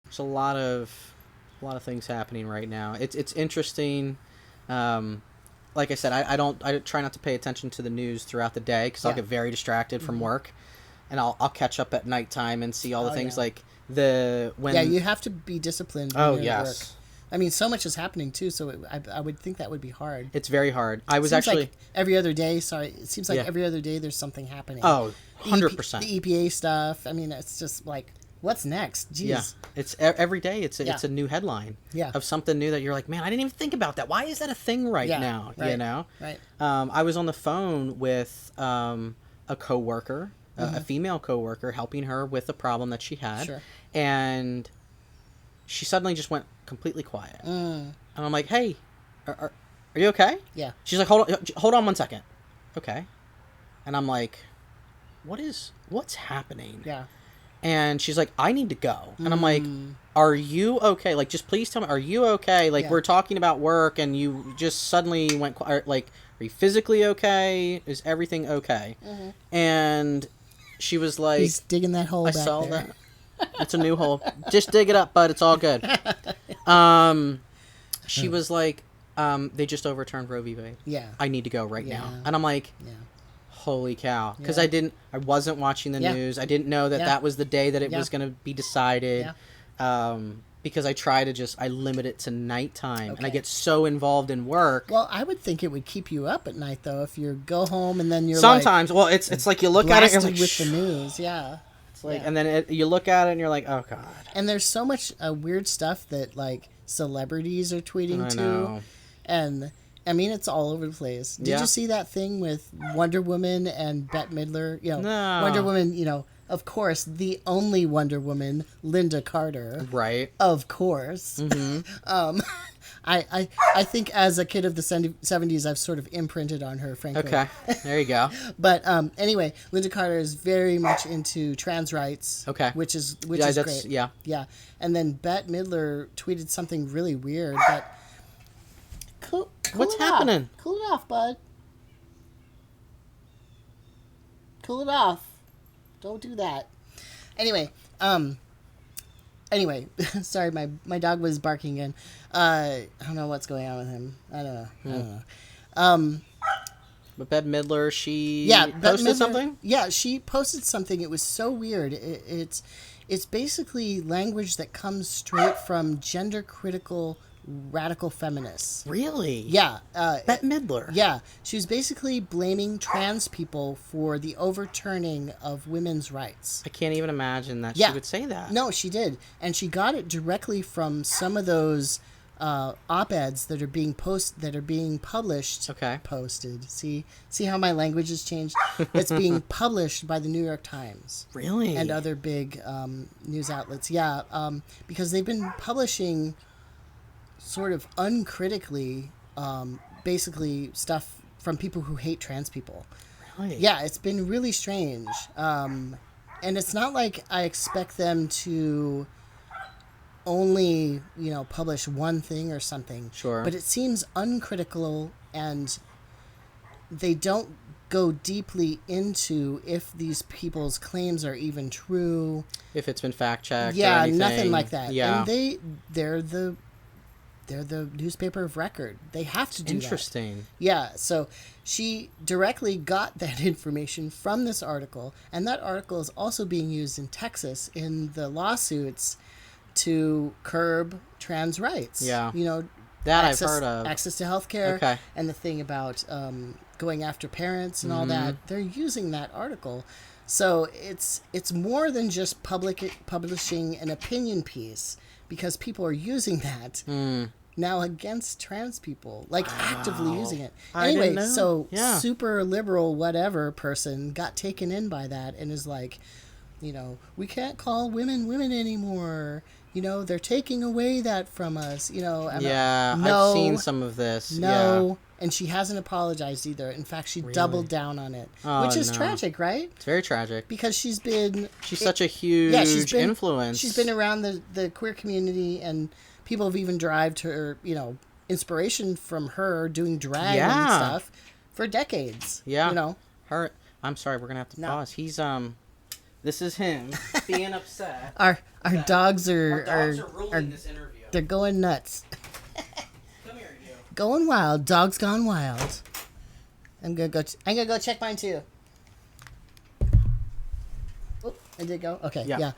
There's a lot of things happening right now. It's interesting. Like I said, I try not to pay attention to the news throughout the day because I'll get very distracted from work, and I'll catch up at nighttime and see all the things like you have to be disciplined when you're at work. I mean, so much is happening too, so I would think that would be hard. It's very hard. I was actually like every other day. Sorry, it seems like every other day there's something happening. Oh, 100%. The EPA stuff. I mean, it's just like, what's next? Jeez. Yeah, it's every day. It's a new headline. Of something new that you're like, man, I didn't even think about that. Why is that a thing right now? Right. You know. Right. I was on the phone with a coworker, a female coworker, helping her with a problem that she had, and she suddenly just went completely quiet. And I'm like, hey, are you okay? Yeah. She's like, hold on 1 second. Okay. And I'm like, what's happening? Yeah. And she's like, I need to go. And I'm like, are you okay? Like, just please tell me, are you okay? Like, we're talking about work and you just suddenly went quiet. Like, are you physically okay? Is everything okay? And she was like, he's digging that hole back saw there. That. It's a new hole. Just dig it up, bud. It's all good. She was like, they just overturned Roe v. Wade. Yeah. I need to go right now. And I'm like, holy cow. Because I wasn't watching the news. I didn't know that was the day that it was going to be decided. Because I try to I limit it to nighttime. And I get so involved in work. Well, I would think it would keep you up at night, though, if you go home and then you're sometimes, well, it's like you look at it and you're like, with the news, It's like, and then you look at it and you're like, oh, God. And there's so much weird stuff that, like, celebrities are tweeting know. And I mean, it's all over the place. Did you see that thing with Wonder Woman and Bette Midler? You know, no. Wonder Woman, you know, of course, the only Wonder Woman, Lynda Carter. Right. Of course. I think as a kid of the 70s, I've sort of imprinted on her, frankly. Okay, there you go. But anyway, Lynda Carter is very much into trans rights. Okay. Which is great. Yeah. Yeah. And then Bette Midler tweeted something really weird, but cool what's happening? Cool it off, bud. Cool it off. Don't do that. Anyway, sorry, my dog was barking again. I don't know what's going on with him. I don't know. But Bette Midler, she posted something? Yeah, she posted something. It was so weird. It's basically language that comes straight from gender critical radical feminists. Really? Yeah. Bette Midler. Yeah. She was basically blaming trans people for the overturning of women's rights. I can't even imagine that she would say that. No, she did. And she got it directly from some of those op-eds that are being published. Okay. Posted. See how my language has changed? It's being published by the New York Times. Really? And other big news outlets. Yeah. Because they've been publishing sort of uncritically, basically stuff from people who hate trans people. Really? Yeah, it's been really strange. And it's not like I expect them to only, publish one thing or something. Sure. But it seems uncritical, and they don't go deeply into if these people's claims are even true. If it's been fact-checked or anything. Nothing like that. Yeah. And they're the newspaper of record. They have to do that. Interesting. Yeah, so she directly got that information from this article, and that article is also being used in Texas in the lawsuits to curb trans rights. Yeah. That I've heard of. Access to healthcare. Okay. And the thing about going after parents and all that. They're using that article. So it's more than just publishing an opinion piece, because people are using that now against trans people, actively using it. Anyway, so super liberal whatever person got taken in by that and is like, we can't call women anymore. They're taking away that from us. I've seen some of this. No. Yeah. And she hasn't apologized either. In fact, she doubled down on it, which is tragic, right? It's very tragic. Because she's such a huge influence. She's been around the queer community, and people have even derived her, inspiration from her doing drag and stuff for decades. Yeah. I'm sorry, we're going to have to pause. He's, This is him being upset. Our dogs Our are dogs are ruling this interview. they're going nuts. Come here, you. Going wild. Dogs gone wild. I'm gonna go check mine too. Oh, I did go. Okay. Yeah.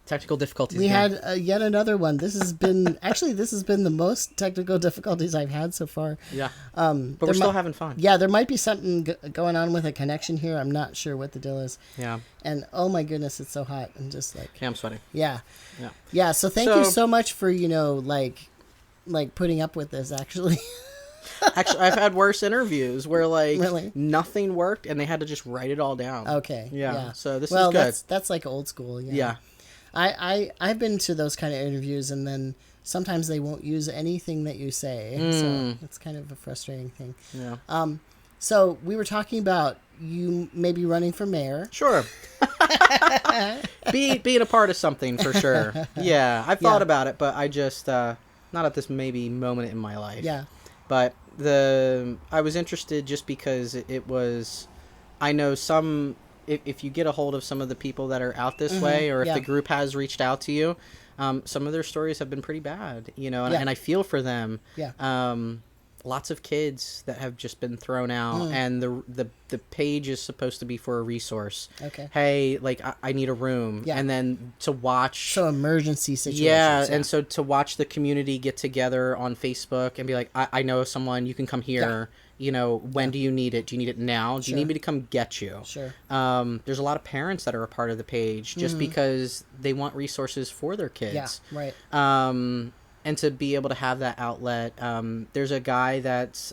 Technical difficulties. We again. had yet another one. This has been the most technical difficulties I've had so far. Yeah. But we're still having fun. Yeah, there might be something going on with a connection here. I'm not sure what the deal is. Yeah. And oh my goodness, it's so hot. I'm just like. Yeah, I'm sweating. Yeah. Yeah. Yeah. So thank you so much for like putting up with this. Actually. Actually, I've had worse interviews where Really? nothing worked and they had to just write it all down. Okay. Yeah. So this is good. That's like old school. Yeah. Yeah. I've been to those kind of interviews, and then sometimes they won't use anything that you say. So it's kind of a frustrating thing. Yeah. So we were talking about you maybe running for mayor. Sure. Being a part of something for sure. Yeah. I've thought about it, but I just not at this maybe moment in my life. Yeah. But I was interested just because it was, I know some, if you get a hold of some of the people that are out this way, or if the group has reached out to you, some of their stories have been pretty bad, and I feel for them. Yeah. Lots of kids that have just been thrown out, and the page is supposed to be for a resource. Okay. Hey, I need a room, and then to watch. So emergency situations. Yeah, and so to watch the community get together on Facebook and be like, I know someone, you can come here. When do you need it? Do you need it now? Do you need me to come get you? Sure. There's a lot of parents that are a part of the page just because they want resources for their kids. Yeah. Right. And to be able to have that outlet, there's a guy that's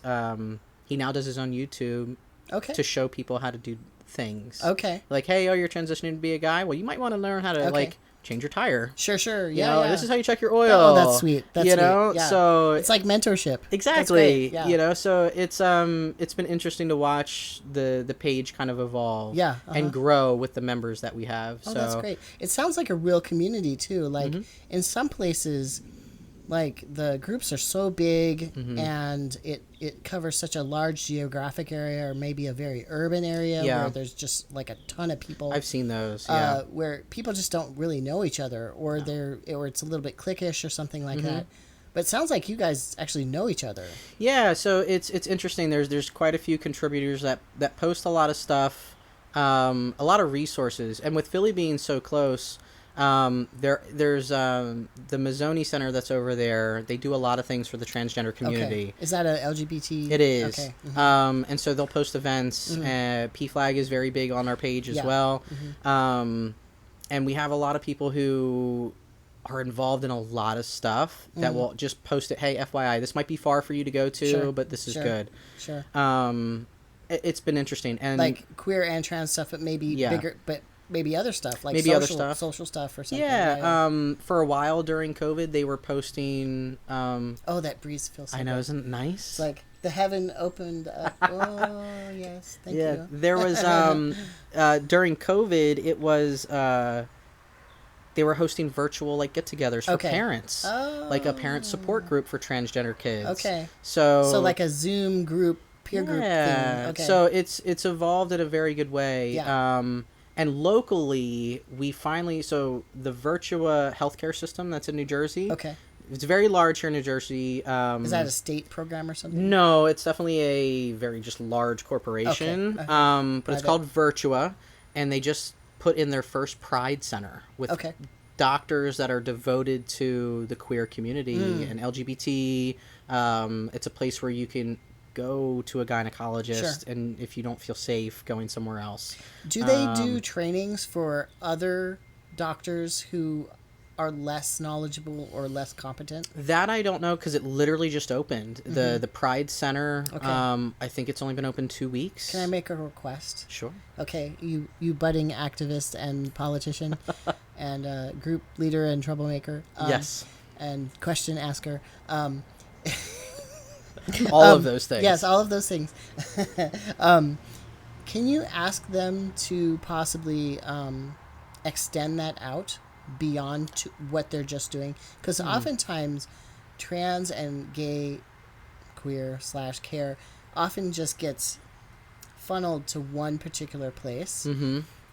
he now does his own YouTube to show people how to do things. Okay. Like, hey, you're transitioning to be a guy. Well, you might want to learn how to change your tire. Sure. Yeah. This is how you check your oil. Oh, that's sweet. That's sweet. Yeah. So it's like mentorship. Exactly. Yeah. So it's been interesting to watch the page kind of evolve. Yeah. And grow with the members that we have. Oh, that's great. It sounds like a real community too. Like in some places, like the groups are so big and it covers such a large geographic area, or maybe a very urban area where there's just like a ton of people. I've seen those. Where people just don't really know each other, or or it's a little bit cliquish or something like that. But it sounds like you guys actually know each other. Yeah, so it's interesting. There's quite a few contributors that post a lot of stuff, a lot of resources, and with Philly being so close. There's the Mazzoni Center that's over there. They do a lot of things for the transgender community. Okay. Is that a LGBT? It is. Okay. And so they'll post events. PFLAG is very big on our page as well. And we have a lot of people who are involved in a lot of stuff that will just post it. Hey, FYI, this might be far for you to go to, but this is good. Sure. It's been interesting, and like queer and trans stuff, but maybe bigger, but maybe other stuff, like social stuff or something. Yeah. For a while during COVID, they were posting. Oh, that breeze feels so I know, good. isn't it nice? It's like the heaven opened up. Oh, yes. Thank you. Yeah, there was during COVID, it was they were hosting virtual get-togethers for parents, like a parent support group for transgender kids. Okay. So like a Zoom group, peer group thing. Okay. So it's evolved in a very good way. Yeah. And locally, we finally, so the Virtua healthcare system that's in New Jersey. Okay. It's very large here in New Jersey. Is that a state program or something? No, it's definitely a very just large corporation. Okay. But it's called Virtua, and they just put in their first Pride Center with doctors that are devoted to the queer community and LGBT. It's a place where you can go to a gynecologist, and if you don't feel safe, going somewhere else. Do they do trainings for other doctors who are less knowledgeable or less competent? That I don't know, because it literally just opened. The Pride Center. Okay. I think it's only been open 2 weeks. Can I make a request? Sure. Okay, you budding activist and politician and group leader and troublemaker. Yes. And question asker. All of those things. Yes, all of those things. Can you ask them to possibly extend that out beyond to what they're just doing? Because oftentimes trans and gay, queer / care often just gets funneled to one particular place.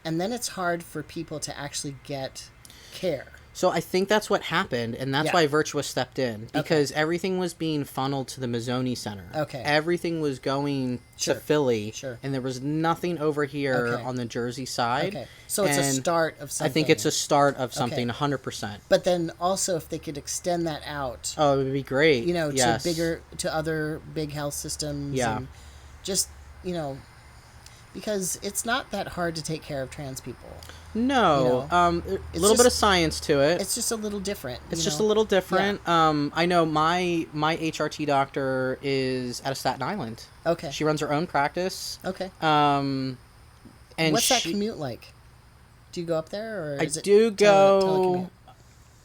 and then it's hard for people to actually get care. So I think that's what happened, and that's why Virtua stepped in, because everything was being funneled to the Mazzoni Center. Okay. Everything was going to Philly, and there was nothing over here on the Jersey side. Okay. So it's a start of something. I think it's a start of something, 100%. But then also if they could extend that out. Oh, it would be great. You know, to other big health systems. Yeah. And just, you know, because it's not that hard to take care of trans people. No, a little bit of science to it. It's just a little different. It's just a little different. Yeah. I know my HRT doctor is out of Staten Island. Okay. She runs her own practice. Okay. And what's that commute like? Do you go up there, or is it telecommute?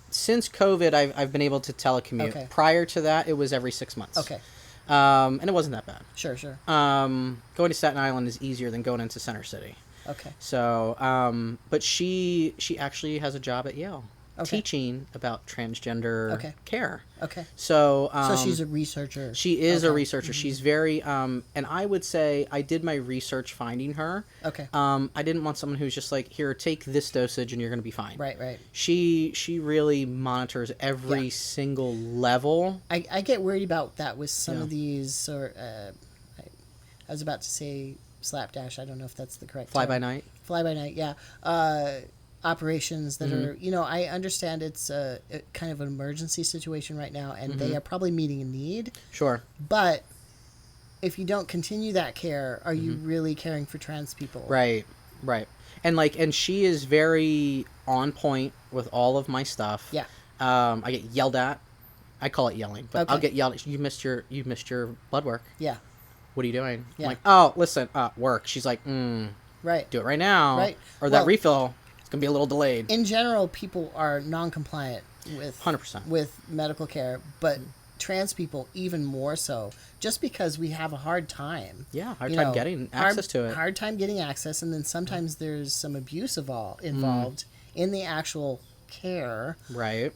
Since COVID, I've been able to telecommute. Okay. Prior to that, it was every 6 months. Okay. And it wasn't that bad. Sure. Going to Staten Island is easier than going into Center City. Okay. So, but she actually has a job at Yale teaching about transgender care. Okay. So, so she's a researcher. She is a researcher. Mm-hmm. She's very, and I would say I did my research finding her. Okay. I didn't want someone who's just like, here, take this dosage and you're going to be fine. Right. She really monitors every single level. I get worried about that with some of these, or I was about to say slapdash. I don't know if that's the correct Fly term. by night. Fly by night, yeah. Operations that are, you know, I understand it's a kind of an emergency situation right now, and they are probably meeting a need. Sure. But if you don't continue that care, are you really caring for trans people? Right. And she is very on point with all of my stuff. Yeah. I get yelled at. I call it yelling, but I'll get yelled at. You missed your blood work. Yeah. What are you doing? Yeah. I'm like, oh, listen, work. She's like, right. Do it right now. Right. Or that refill, it's going to be a little delayed. In general, people are non-compliant with 100% with medical care, but trans people even more so, just because we have a hard time. Yeah, hard time getting access to it. Hard time getting access, and then sometimes there's some abuse involved in the actual care. Right.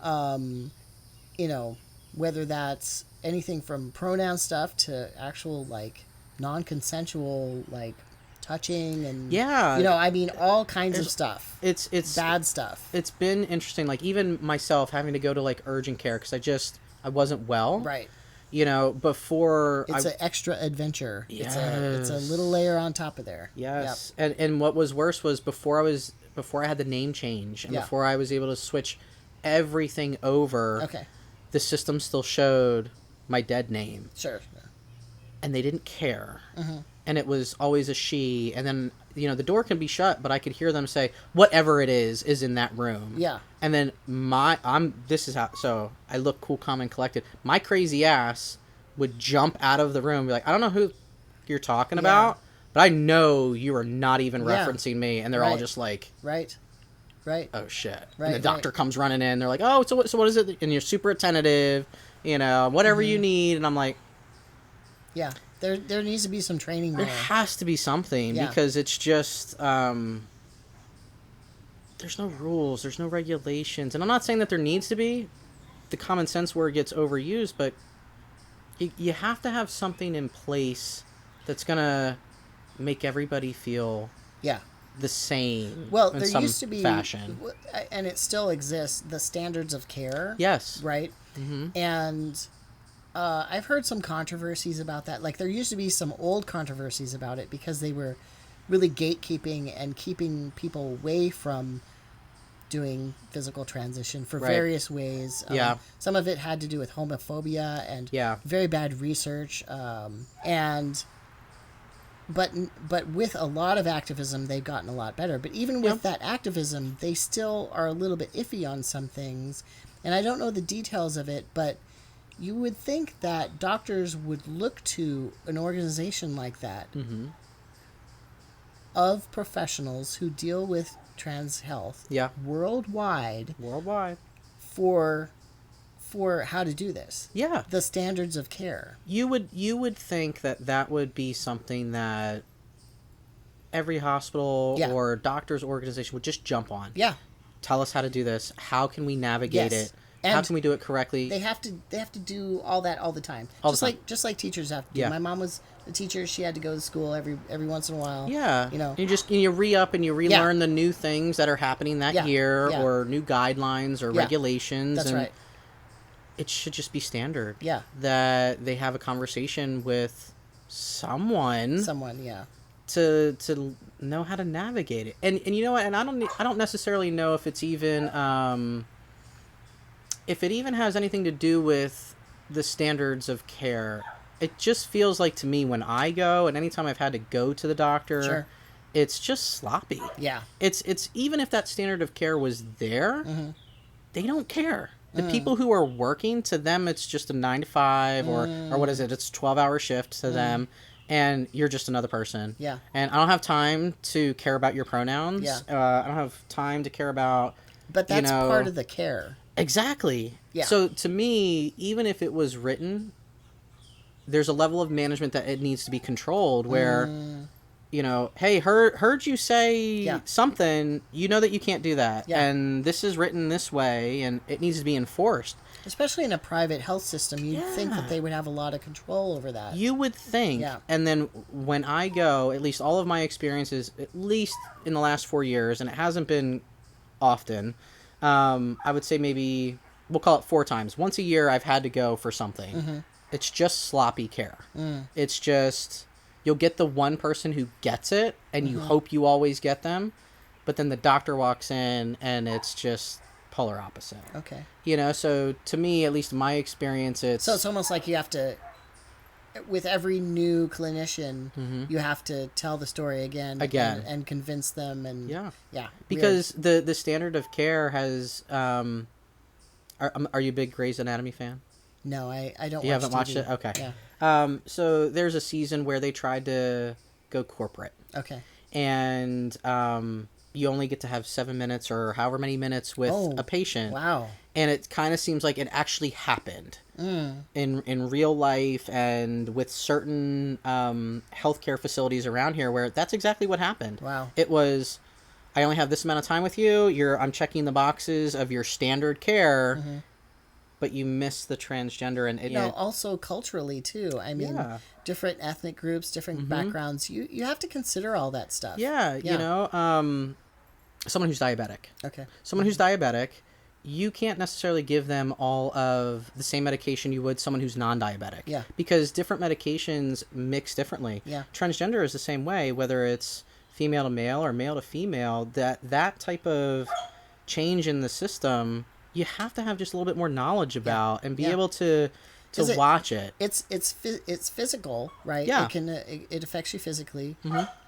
You know, whether that's anything from pronoun stuff to actual, like, non-consensual, like, touching and you know, I mean, all kinds of stuff. It's bad stuff. It's been interesting, like, even myself having to go to, like, urgent care because I wasn't well. Right. You know, before it's an extra adventure. Yes. It's a little layer on top of there. Yes. Yep. And what was worse was before I had the name change and before I was able to switch everything over. Okay. The system still showed my dead name. Sure. And they didn't care. And it was always a she. And then, you know, the door can be shut, but I could hear them say, whatever it is in that room. Yeah. And then so I look cool, calm, and collected. My crazy ass would jump out of the room and be like, I don't know who you're talking about, but I know you are not even referencing me. And they're all just like... Right. Oh, shit. And the doctor comes running in. They're like, oh, so what is it? And you're super attentive, you know, whatever you need. And I'm like... Yeah. There needs to be some training there. There has to be something because it's just... there's no rules. There's no regulations. And I'm not saying that there needs to be. The common sense word gets overused, but you have to have something in place that's going to make everybody feel... the same. Well, in there some used to be fashion, and it still exists, the standards of care. Yes. Right. And I've heard some controversies about that. Like, there used to be some old controversies about it because they were really gatekeeping and keeping people away from doing physical transition for various ways. Some of it had to do with homophobia and very bad research. But with a lot of activism, they've gotten a lot better. But even with that activism, they still are a little bit iffy on some things. And I don't know the details of it, but you would think that doctors would look to an organization like that of professionals who deal with trans health worldwide for how to do this. Yeah. The standards of care. You would think that would be something that every hospital or doctor's organization would just jump on. Yeah. Tell us how to do this. How can we navigate it? how can we do it correctly? They have to do all that all the time. Just like teachers have to do. Yeah. My mom was a teacher. She had to go to school every once in a while. Yeah. You know. You re-up and you relearn the new things that are happening that year, or new guidelines or regulations. That's right. It should just be standard. Yeah. That they have a conversation with someone. Yeah. To know how to navigate it. And you know what? And I don't necessarily know if it's even if it even has anything to do with the standards of care. It just feels like to me when I go, and anytime I've had to go to the doctor, sure. It's just sloppy. Yeah. It's even if that standard of care was there, they don't care. The people who are working, to them, it's just a 9 to 5 or what is it? It's a 12-hour shift to them, and you're just another person. Yeah. And I don't have time to care about your pronouns. Yeah. I don't have time to care about. But that's part of the care. Exactly. Yeah. So to me, even if it was written, there's a level of management that it needs to be controlled where, hey, heard you say something, you know that you can't do that. Yeah. And this is written this way, and it needs to be enforced. Especially in a private health system, you'd think that they would have a lot of control over that. You would think. Yeah. And then when I go, at least all of my experiences, at least in the last 4 years, and it hasn't been often, I would say maybe, we'll call it 4 times. Once a year, I've had to go for something. Mm-hmm. It's just sloppy care. It's just, you'll get the one person who gets it, and you hope you always get them, but then the doctor walks in, and it's just polar opposite. Okay. So to me, at least in my experience, it's... So it's almost like you have to, with every new clinician, you have to tell the story again. And convince them, and... Yeah. Because the standard of care has... Are you a big Grey's Anatomy fan? No, I don't. You haven't watched it? Okay. Yeah. So there's a season where they tried to go corporate. Okay. And you only get to have 7 minutes or however many minutes with a patient. Wow. And it kind of seems like it actually happened in real life and with certain healthcare facilities around here where that's exactly what happened. Wow. It was, I only have this amount of time with you. I'm checking the boxes of your standard care. But you miss the transgender and also culturally too. I mean, different ethnic groups, different backgrounds. You have to consider all that stuff. Yeah. Someone who's diabetic. Okay. Someone who's diabetic, you can't necessarily give them all of the same medication you would someone who's non-diabetic. Yeah. Because different medications mix differently. Yeah. Transgender is the same way, whether it's female to male or male to female. That type of change in the system, you have to have just a little bit more knowledge about and be able to watch it. It's physical, right? Yeah. It affects you physically,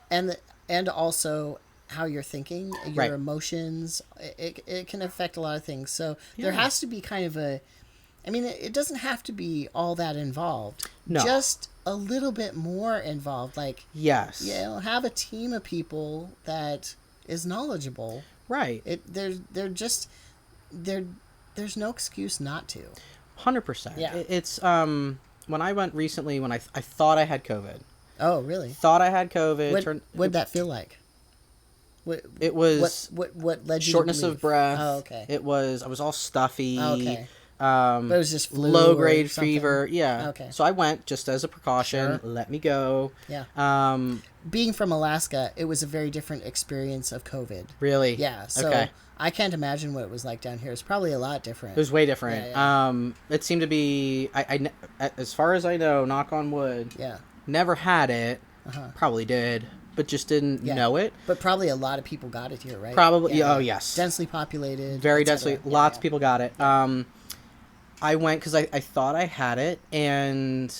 and also how you're thinking, your emotions. It can affect a lot of things. So there has to be kind of it doesn't have to be all that involved. No. Just a little bit more involved. Like, yes. Have a team of people that is knowledgeable. Right. There's no excuse not to. 100%. Yeah. It's when I went recently, when I thought I had COVID. Oh, really? Thought I had COVID. What'd that feel like? It was what led you shortness to of breath. Oh, okay. I was all stuffy. Oh, okay. But it was just flu low grade or something? fever. Yeah. Okay. So I went just as a precaution. Sure. Let me go. Yeah. Being from Alaska, it was a very different experience of COVID. Really? Yeah. So I can't imagine what it was like down here. It's probably a lot different. It was way different. Yeah. It seemed to be. I as far as I know, knock on wood. Yeah. Never had it. Probably did, but just didn't know it. But probably a lot of people got it here, right? Probably. Yeah. Oh, yes. Densely populated. Very densely. Lots of people got it. I went because I thought I had it, and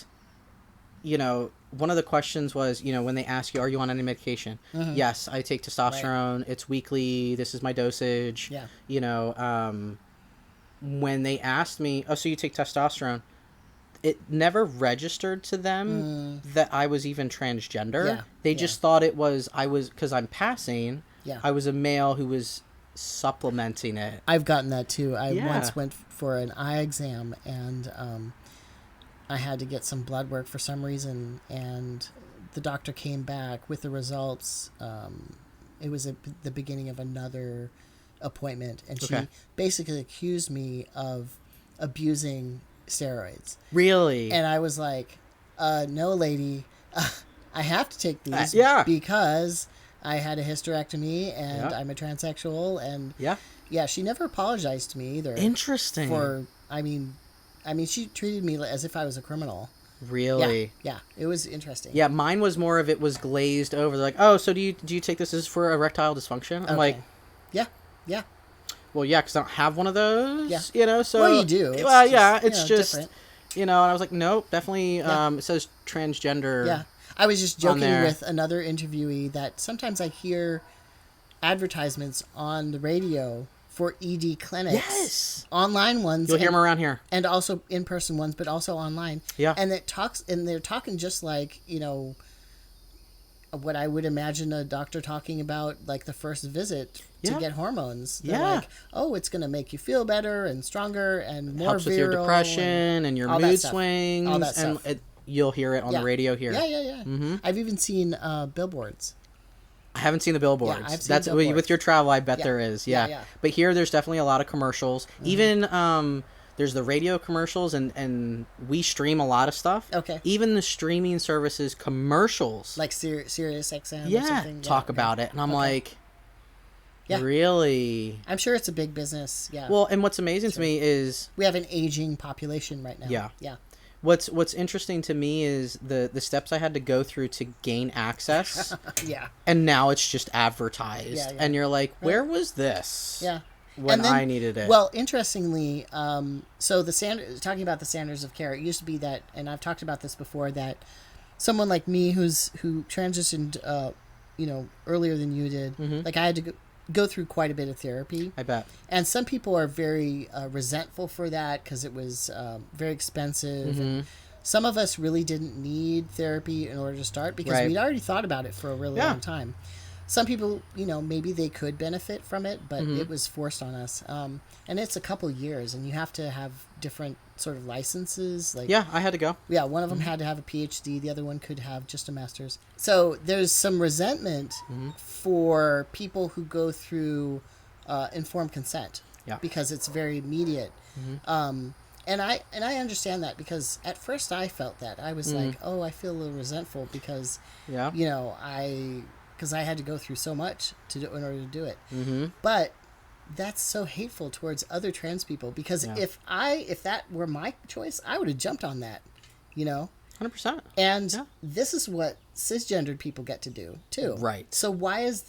one of the questions was, when they ask you, are you on any medication? Yes, I take testosterone. Right. It's weekly. This is my dosage. Yeah. When they asked me, oh, so you take testosterone? It never registered to them that I was even transgender. Yeah. They just thought because I'm passing. Yeah. I was a male who was supplementing it. I've gotten that too. I once went for an eye exam, and I had to get some blood work for some reason, and the doctor came back with the results. It was the beginning of another appointment, and she Okay. basically accused me of abusing steroids. Really? And I was like, no, lady, I have to take these yeah. because I had a hysterectomy and Yeah. I'm a transsexual. And Yeah. she never apologized to me either. Interesting. I mean, she treated me as if I was a criminal. Really? Yeah, it was interesting. Yeah, mine was more of it was glazed over. They're like, oh, so do you take this as for erectile dysfunction? I'm like, yeah. well, yeah, because I don't have one of those. Yeah. You know, so. Well, you do. It's Well, just, yeah, it's just, different. you know, and I was like, nope, definitely, it says transgender. Yeah. I was just joking there. with another interviewee that sometimes I hear advertisements on the radio for ED clinics. Yes. Online ones. You'll hear them around here. And also in-person ones, but also online. Yeah. And they're talking just like, what I would imagine a doctor talking about, like the first visit to get hormones. They're like, oh, it's going to make you feel better and stronger and more helps with your depression and your mood swings. All that stuff. And you'll hear it on the radio here. Yeah. Mm-hmm. I've even seen billboards. I haven't seen the billboards. Yeah, I've seen That's billboards. With your travel, I bet there is. Yeah. Yeah. But here, there's definitely a lot of commercials. Mm-hmm. Even there's the radio commercials, and we stream a lot of stuff. Okay. Even the streaming services commercials, like Sirius XM or something. Talk about it, and I'm like, yeah. Really? I'm sure it's a big business. Yeah. Well, and what's amazing to me is we have an aging population right now. Yeah. What's interesting to me is the steps I had to go through to gain access. Yeah. And now it's just advertised. Yeah. And you're like, where was this? Yeah. When I needed it. Well, interestingly, so talking about the standards of care, it used to be that, and I've talked about this before, that someone like me who transitioned, earlier than you did, like I had to go through quite a bit of therapy. I bet. And some people are very resentful for that because it was very expensive. And some of us really didn't need therapy in order to start because we'd already thought about it for a really long time. Some people, maybe they could benefit from it, but it was forced on us. And it's a couple years, and you have to have different sort of licenses. Like, yeah, I had to go. Yeah, one of them had to have a PhD. The other one could have just a master's. So there's some resentment for people who go through informed consent because it's very immediate. And I understand that because at first I felt that. I was like, oh, I feel a little resentful because, because I had to go through so much in order to do it. But that's so hateful towards other trans people because if that were my choice, I would have jumped on that, 100%. And this is what cisgendered people get to do too. Right. So why is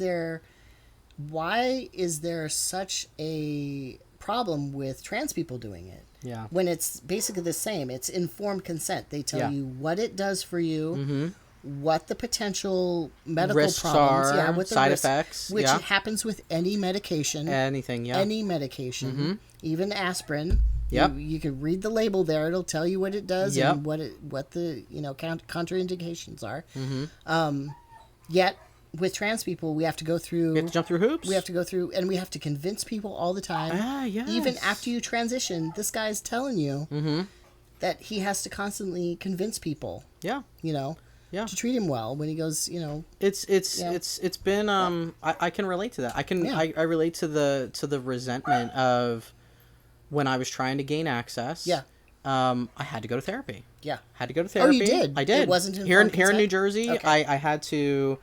there such a problem with trans people doing it? Yeah. When it's basically the same. It's informed consent. They tell you what it does for you, what the potential medical risks problems are, what the side risks, effects, which happens with any medication. Anything, Any medication, even asprin. Yep. You can read the label there. It'll tell you what it does and what the contraindications are. Yet with trans people, we have to go through. We have to jump through hoops. We have to go through, and we have to convince people all the time. Even after you transition, this guy's telling you that he has to constantly convince people. Yeah. To treat him well when he goes, It's been I can relate to that. I relate to the resentment of when I was trying to gain access. Yeah. I had to go to therapy. Yeah. Had to go to therapy. Oh, you did? I did. It wasn't here informed in New consent? Jersey. Okay. I had to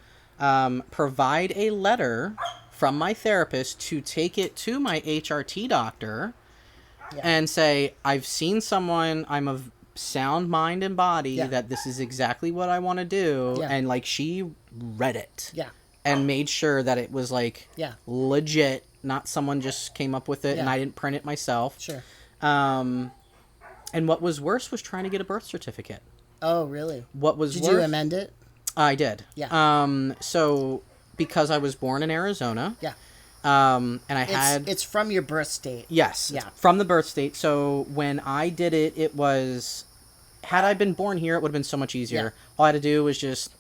provide a letter from my therapist to take it to my HRT doctor and say, I've seen someone, I'm of sound mind and body, that this is exactly what I want to do. And like she read it. Yeah. And made sure that it was like legit, not someone just came up with it and I didn't print it myself. Sure. And what was worse was trying to get a birth certificate. Oh, really? What was Did worse? you amend it? I did. Yeah. So because I was born in Arizona. Yeah. And it's from your birth state. Yes. Yeah. From the birth state. So when I did it, it was, had I been born here, it would have been so much easier. Yeah. All I had to do was just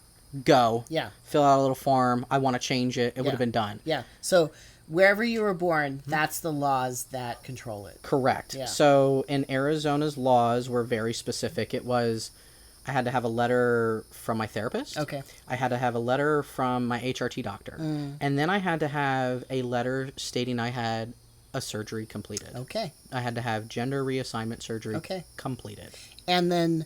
go. Yeah. Fill out a little form. I want to change it. It would have been done. Yeah. So wherever you were born, that's the laws that control it. Correct. Yeah. So in Arizona's laws were very specific. It was I had to have a letter from my therapist. Okay. I had to have a letter from my HRT doctor. And then I had to have a letter stating I had a surgery completed. Okay. I had to have gender reassignment surgery completed. And then,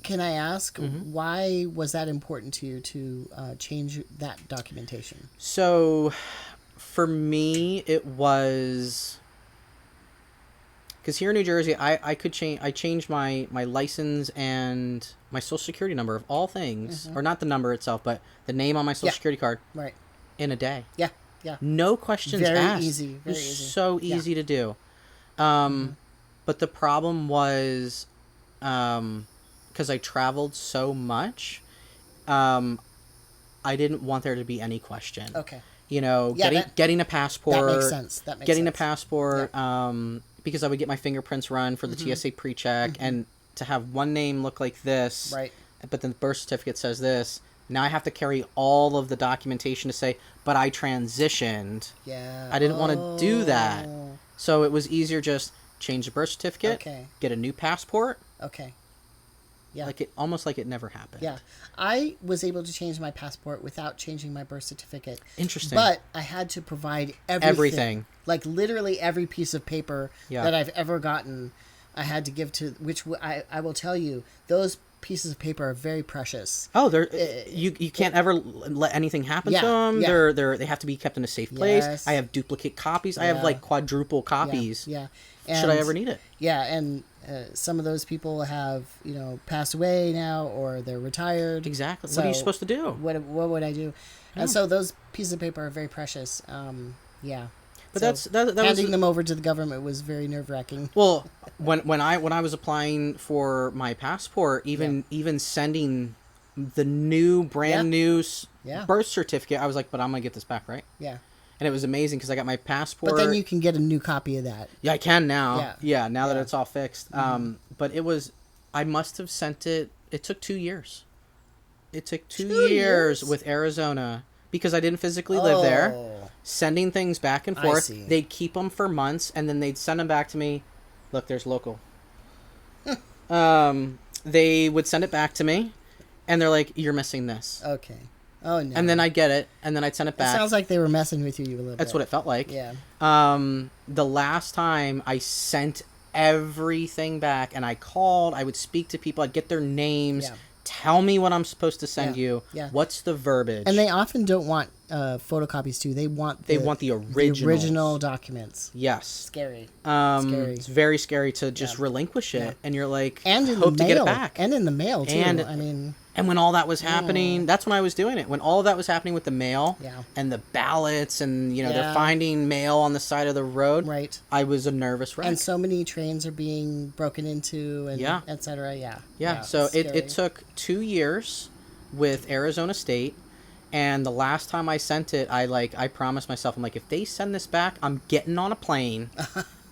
can I ask, why was that important to you to change that documentation? So, for me, it was... Because here in New Jersey, I changed my license and my social security number, of all things, or not the number itself, but the name on my social security card, in a day. Yeah, yeah. No questions very asked. Easy, very easy. So easy to do. But the problem was, because I traveled so much, I didn't want there to be any question. Okay. You know, getting a passport. That makes sense. Getting a passport, because I would get my fingerprints run for the TSA pre-check, and to have one name look like this, but then the birth certificate says this. Now I have to carry all of the documentation to say, but I transitioned. Yeah. I didn't want to do that. So it was easier just change the birth certificate, get a new passport. Okay. Yeah. Almost like it never happened. Yeah. I was able to change my passport without changing my birth certificate. Interesting. But I had to provide everything. Like literally every piece of paper that I've ever gotten, I had to give to, which I will tell you, those pieces of paper are very precious. Oh, you can't ever let anything happen to them. Yeah. They have to be kept in a safe place. Yes. I have duplicate copies. I have like quadruple copies. Yeah. Should I ever need it? Yeah, and some of those people have, passed away now, or they're retired. Exactly. So what are you supposed to do? What would I do? And so those pieces of paper are very precious. Yeah. But so that handing was, them over to the government was very nerve-wracking. Well, when I was applying for my passport, even sending the brand new birth certificate, I was like, but I'm gonna get this back, right? Yeah. And it was amazing because I got my passport. But then you can get a new copy of that. Yeah, I can now. Yeah, now that it's all fixed. But I must have sent it. It took 2 years. It took 2 years with Arizona because I didn't physically live there. Sending things back and forth. They'd keep them for months, and then they'd send them back to me. Look, there's local. They would send it back to me, and they're like, "You're missing this." Okay. Oh no. And then I'd get it, and then I'd send it back. It sounds like they were messing with you a little bit. That's what it felt like. Yeah. The last time I sent everything back, and I called, I would speak to people, I'd get their names. Yeah. Tell me what I'm supposed to send you. Yeah. What's the verbiage? And they often don't want photocopies too. They want the original documents. Yes. Scary. It's very scary to just relinquish it, and you're like, and in hope the mail, to get it back. And in the mail too. And when all that was happening, that's when I was doing it. When all of that was happening with the mail and the ballots and, they're finding mail on the side of the road. Right. I was a nervous wreck. And so many trains are being broken into and et cetera. Yeah. So it took 2 years with Arizona State. And the last time I sent it, I promised myself, I'm like, if they send this back, I'm getting on a plane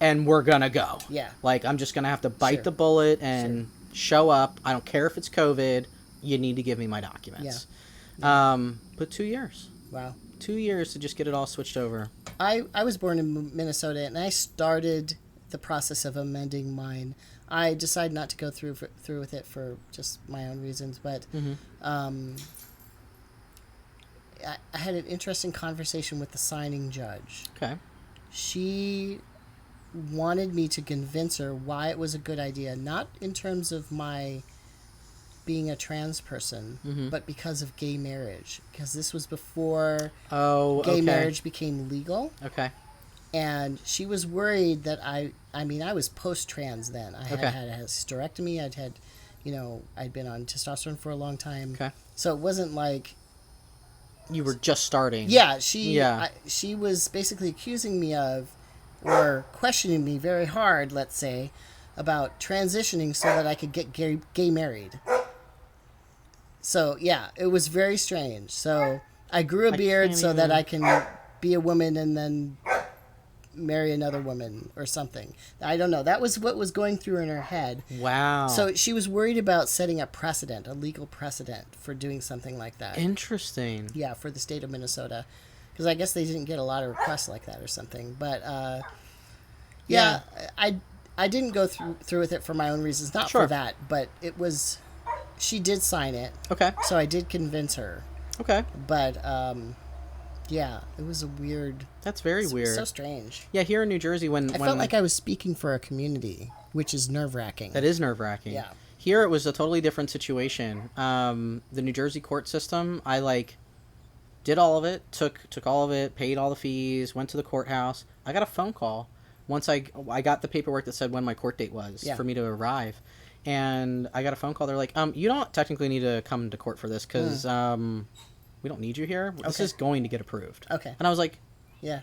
and we're going to go. Yeah. Like, I'm just going to have to bite the bullet and show up. I don't care if it's COVID. You need to give me my documents. Yeah. But 2 years. Wow. 2 years to just get it all switched over. I was born in Minnesota, and I started the process of amending mine. I decided not to go through with it for just my own reasons, but I had an interesting conversation with the signing judge. Okay. She wanted me to convince her why it was a good idea, not in terms of my being a trans person, but because of gay marriage. Because this was before gay marriage became legal. Okay. And she was worried that I was post-trans then. I had a hysterectomy. I'd been on testosterone for a long time. Okay. So it wasn't like... You were just starting. Yeah, she was basically accusing me of, or questioning me very hard, let's say, about transitioning so that I could get gay married. So, yeah, it was very strange. So, I grew a beard so that I can be a woman and then marry another woman or something. I don't know. That was what was going through in her head. Wow. So, she was worried about setting a precedent, a legal precedent for doing something like that. Interesting. Yeah, for the state of Minnesota. Because I guess they didn't get a lot of requests like that or something. But, I didn't go through with it for my own reasons. Not for that, but it was... she did sign it. Okay. So I did convince her. Okay. But yeah, it was a weird. That's very weird. So strange. Yeah, here in New Jersey, when felt like I was speaking for a community, which is nerve-wracking. That is nerve-wracking. Yeah. Here it was a totally different situation. The New Jersey court system, I did all of it, took all of it, paid all the fees, went to the courthouse. I got a phone call once I got the paperwork that said when my court date was for me to arrive, and I got a phone call. They're like, you don't technically need to come to court for this because we don't need you here. This is going to get approved. Okay. And I was like, yeah.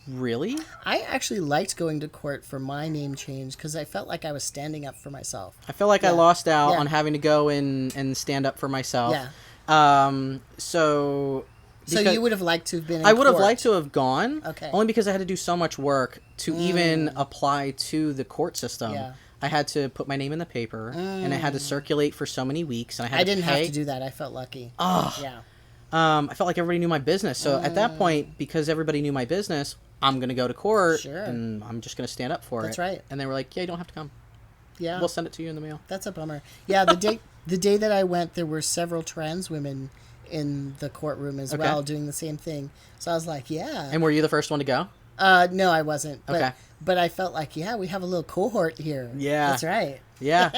Really? I actually liked going to court for my name change because I felt like I was standing up for myself. I feel like I lost out on having to go and stand up for myself. Yeah. So you would have liked to have been in I would have court. liked to have gone. Okay. Only because I had to do so much work to even apply to the court system. Yeah. I had to put my name in the paper, and it had to circulate for so many weeks, and I didn't pay. have to do that. I felt lucky. Oh. Yeah. I felt like everybody knew my business. So at that point, because everybody knew my business, I'm going to go to court, and I'm just going to stand up for it. That's right. And they were like, yeah, you don't have to come. Yeah. We'll send it to you in the mail. That's a bummer. Yeah, the day that I went, there were several trans women in the courtroom as well doing the same thing. So I was like, yeah. And were you the first one to go? No, I wasn't. But, okay. But I felt like, yeah, we have a little cohort here. Yeah. That's right. Yeah.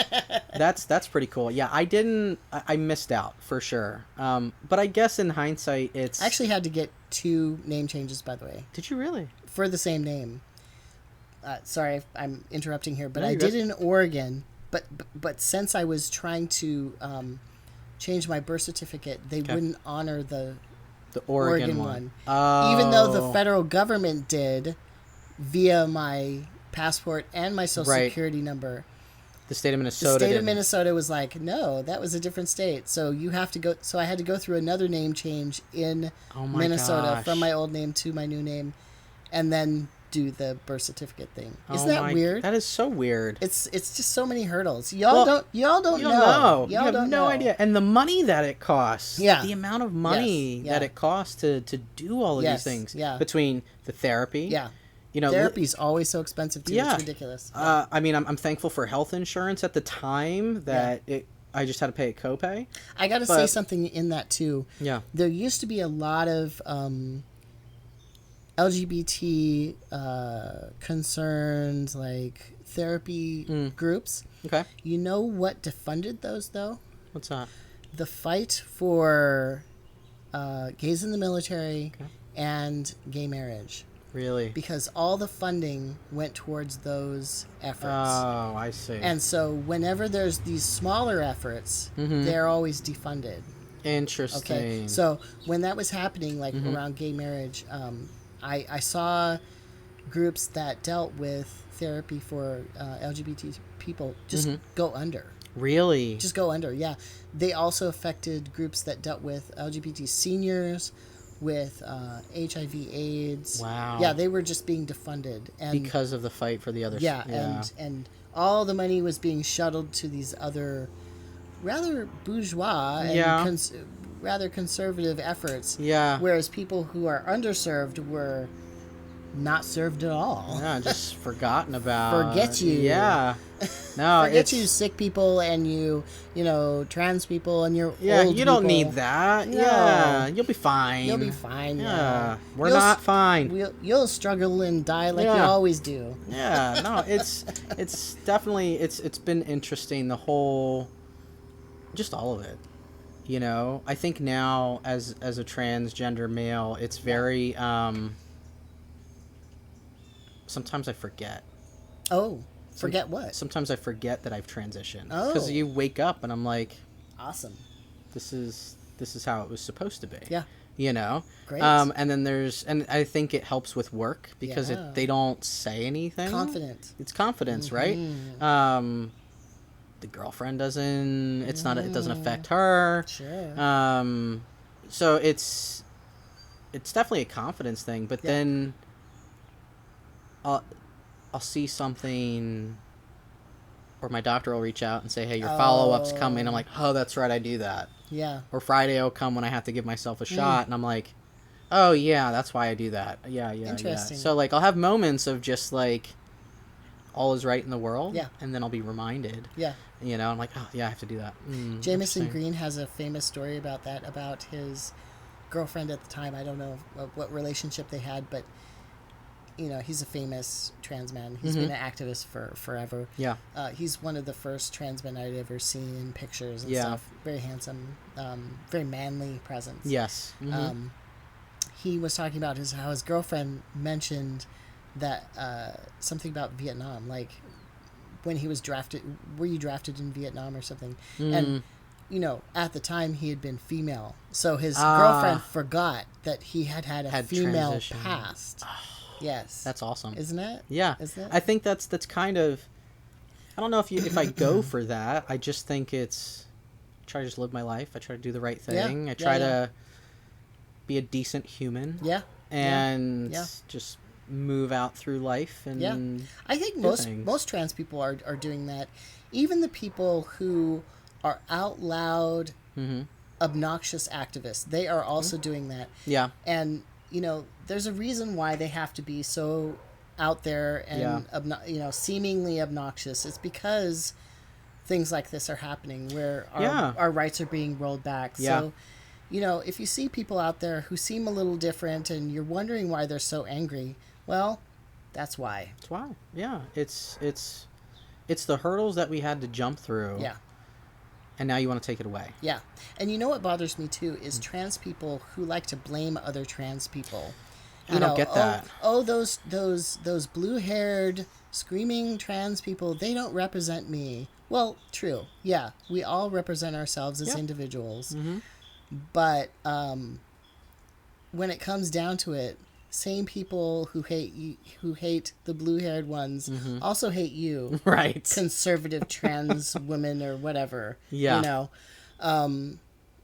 That's pretty cool. Yeah, I missed out for sure. But I guess in hindsight, it's... I actually had to get 2 name changes, by the way. Did you really? For the same name. Sorry if I'm interrupting here, but I did in Oregon. But since I was trying to change my birth certificate, they wouldn't honor the Oregon one. Oh. Even though the federal government did via my passport and my social security number. The state of Minnesota. The state of Minnesota was like, no, that was a different state. So you have to go. So I had to go through another name change in Minnesota from my old name to my new name, and then do the birth certificate thing. Isn't that weird? That is so weird. It's just so many hurdles. Y'all don't know. You have no idea. And the money that it costs. Yeah. The amount of money that it costs to do all of these things. Yeah. Between the therapy. Yeah. You know, therapy's always so expensive too. Yeah. It's ridiculous. I mean, I'm thankful for health insurance at the time that I just had to pay a copay. I got to say something in that too. Yeah. There used to be a lot of LGBT concerns, like therapy groups. Okay. You know what defunded those though? What's that? The fight for gays in the military and gay marriage. Really? Because all the funding went towards those efforts. Oh, I see. And so whenever there's these smaller efforts, they're always defunded. Interesting. Okay. So when that was happening, like around gay marriage, I saw groups that dealt with therapy for LGBT people just go under. Really? Just go under, yeah. They also affected groups that dealt with LGBT seniors, with HIV/AIDS. Wow. Yeah, they were just being defunded. And because of the fight for the other... Yeah, and all the money was being shuttled to these other rather bourgeois and rather conservative efforts. Yeah. Whereas people who are underserved were not served at all. Yeah, just forgotten about. Forget you. Yeah. No, forget you sick people and you trans people and your old you don't people. need that. No. Yeah, you'll be fine. You'll be fine. Yeah. We're not fine. You'll struggle and die like you always do. Yeah, no, it's definitely it's been interesting, the whole, just all of it. You know, I think now as a transgender male, it's very sometimes I forget. Oh, forget what? Sometimes I forget that I've transitioned. Oh. Because you wake up and I'm like, awesome. This is how it was supposed to be. Yeah. You know? Great. And then and I think it helps with work because Yeah. they don't say anything. Confident. It's confidence, right? The girlfriend doesn't, it doesn't affect her. Sure. So it's definitely a confidence thing, but then I'll see something, or my doctor will reach out and say, hey, your follow-up's coming. I'm like, oh, that's right, I do that. Yeah. Or Friday will come when I have to give myself a shot, and I'm like, oh, yeah, that's why I do that. Yeah. Interesting. So, like, I'll have moments of just, like, all is right in the world, Yeah. and then I'll be reminded. Yeah. You know, I'm like, oh, yeah, I have to do that. Jameson Green has a famous story about that, about his girlfriend at the time. I don't know what relationship they had, but, you know, he's a famous trans man. He's been an activist for forever. Yeah. He's one of the first trans men I'd ever seen in pictures and stuff. Very handsome, very manly presence. Yes. He was talking about how his girlfriend mentioned that something about Vietnam, like when he was drafted. Were you drafted in Vietnam or something? And you know, at the time he had been female, so his girlfriend forgot that he had a female transition. Past. Yes, that's awesome, isn't it? Yeah, isn't it? I think that's kind of. I don't know if I go for that. I just think it's. I try to just live my life. I try to do the right thing. I try to be a decent human. Yeah. And just move out through life and I think most trans people are doing that. Even the people who are out loud obnoxious activists, they are also doing that. Yeah. And you know, there's a reason why they have to be so out there and you know, seemingly obnoxious. It's because things like this are happening where our rights are being rolled back. So you know, if you see people out there who seem a little different and you're wondering why they're so angry, well, that's why. That's why. Yeah. It's the hurdles that we had to jump through. Yeah. And now you want to take it away. Yeah. And you know what bothers me too is trans people who like to blame other trans people. I don't get that. Those blue-haired screaming trans people, they don't represent me. Well, true. Yeah, we all represent ourselves as individuals. But when it comes down to it, same people who hate the blue-haired ones also hate you, right? Conservative trans women or whatever. Yeah, you know,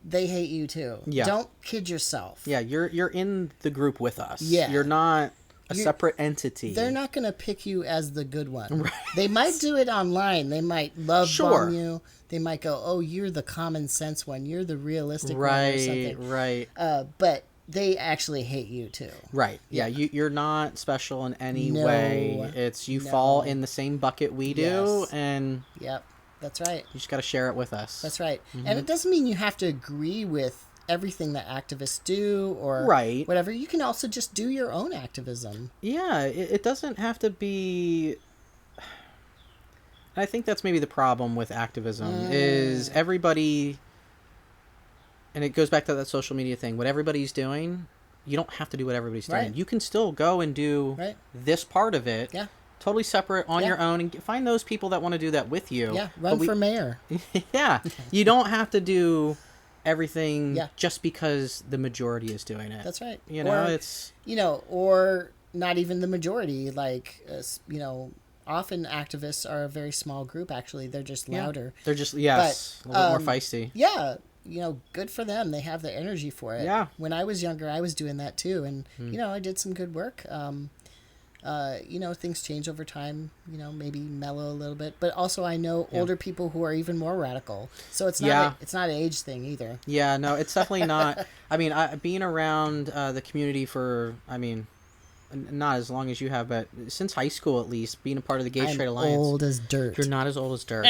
they hate you too. Yeah, don't kid yourself. Yeah, you're in the group with us. Yeah, you're not a separate entity. They're not going to pick you as the good one. Right. They might do it online. They might love bomb you. They might go, "Oh, you're the common sense one. You're the realistic one," or something. Right. But they actually hate you too. Right. Yeah. You're not special in any way. It's you fall in the same bucket we do, and yep, that's right. You just got to share it with us. That's right. And it doesn't mean you have to agree with everything that activists do or whatever. You can also just do your own activism. Yeah. It doesn't have to be. I think that's maybe the problem with activism is everybody, and it goes back to that social media thing. What everybody's doing, you don't have to do what everybody's doing. You can still go and do this part of it, totally separate on your own, and find those people that want to do that with you. Yeah, run for mayor. Yeah, you don't have to do everything just because the majority is doing it. That's right. You know, or not even the majority. Like, you know. Often activists are a very small group, actually. They're just louder. They're just, a little bit more feisty. Yeah. You know, good for them. They have the energy for it. Yeah. When I was younger, I was doing that too. And, you know, I did some good work. You know, things change over time, you know, maybe mellow a little bit. But also I know older people who are even more radical. So it's not it's not an age thing either. Yeah, no, it's definitely not. I mean, being around the community for, not as long as you have, but since high school at least, being a part of the Gay Straight Alliance. Old as dirt. You're not as old as dirt.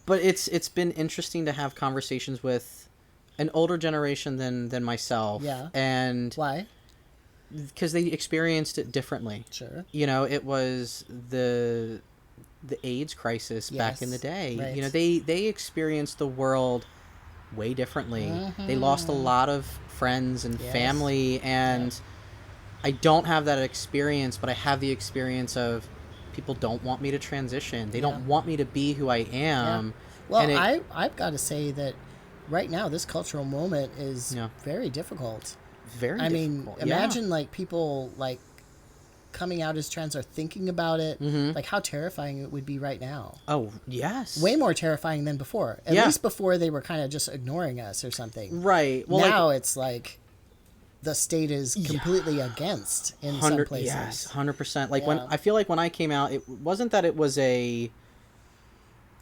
But it's been interesting to have conversations with an older generation than myself. Yeah. And why? Because they experienced it differently. Sure. You know, it was the AIDS crisis back in the day. Right. You know, they experienced the world way differently. They lost a lot of friends and family, and I don't have that experience, but I have the experience of people don't want me to transition. They don't want me to be who I am. Well, I've got to say that right now this cultural moment is very difficult. Very difficult. Mean, imagine like people like coming out as trans or thinking about it, like how terrifying it would be right now. Oh, yes. Way more terrifying than before. At least before they were kind of just ignoring us or something. Right. Well, now it's like the state is completely against in some places. Yes, 100%. Like when I feel like when I came out, it wasn't that it was